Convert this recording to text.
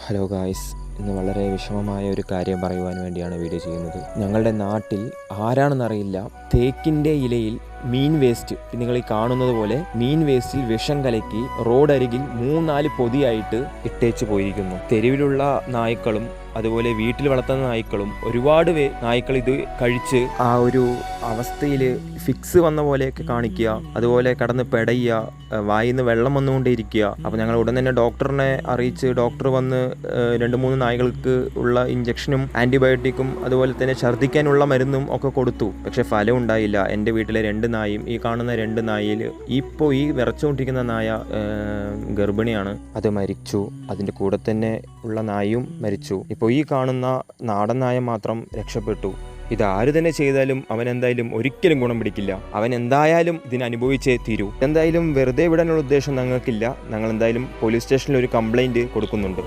Hello guys, ഇന്ന് വളരെ വിഷമമായ ഒരു കാര്യം പറയുവാൻ വേണ്ടിയാണ് വീഡിയോ ചെയ്യുന്നത്. ഞങ്ങളുടെ നാട്ടിൽ ആരാണെന്നറിയില്ല, തേക്കിൻ്റെ ഇലയിൽ മീൻ വേസ്റ്റ്, നിങ്ങൾ ഈ കാണുന്നത് പോലെ മീൻ വേസ്റ്റിൽ വിഷം കലക്കി റോഡരികിൽ 3-4 പൊതിയായിട്ട് ഇട്ടേച്ച് പോയിരിക്കുന്നു. തെരുവിലുള്ള നായ്ക്കളും അതുപോലെ വീട്ടിൽ വളർത്തുന്ന നായ്ക്കളും ഒരുപാട് നായ്ക്കൾ ഇത് കഴിച്ച് ആ ഒരു അവസ്ഥയിൽ ഫിക്സ് വന്ന പോലെയൊക്കെ കാണിക്കുക, അതുപോലെ കടന്ന് പെടയുക, വായിന്ന് വെള്ളം വന്നുകൊണ്ടേയിരിക്കുക. അപ്പോൾ ഞങ്ങൾ ഉടൻ തന്നെ ഡോക്ടറിനെ അറിയിച്ച് ഡോക്ടർ വന്ന് 2-3 നായ്കൾക്ക് ഉള്ള ഇഞ്ചക്ഷനും ആൻറ്റിബയോട്ടിക്കും അതുപോലെ തന്നെ ഛർദ്ദിക്കാനുള്ള മരുന്നും ഒക്കെ കൊടുത്തു. പക്ഷേ ഫലം ഉണ്ടായില്ല. എൻ്റെ വീട്ടിലെ 2 നായും ഈ കാണുന്ന 2 നായയിൽ ഇപ്പോൾ ഈ വിറച്ചുകൊണ്ടിരിക്കുന്ന നായ ഗർഭിണിയാണ്. അത് മരിച്ചു. അതിൻ്റെ കൂടെ തന്നെ ഉള്ള നായും മരിച്ചു. ഇപ്പോൾ ഈ കാണുന്ന നാടൻ നായ മാത്രം രക്ഷപ്പെട്ടു. ഇതാര് തന്നെ ചെയ്താലും അവൻ എന്തായാലും ഒരിക്കലും ഗുണം പിടിക്കില്ല. അവൻ എന്തായാലും ഇതിനനുഭവിച്ചേ തീരൂ. എന്തായാലും വെറുതെ വിടാനുള്ള ഉദ്ദേശം ഞങ്ങൾക്കില്ല. ഞങ്ങൾ എന്തായാലും പോലീസ് സ്റ്റേഷനിൽ ഒരു കംപ്ലൈൻറ്റ് കൊടുക്കുന്നുണ്ട്.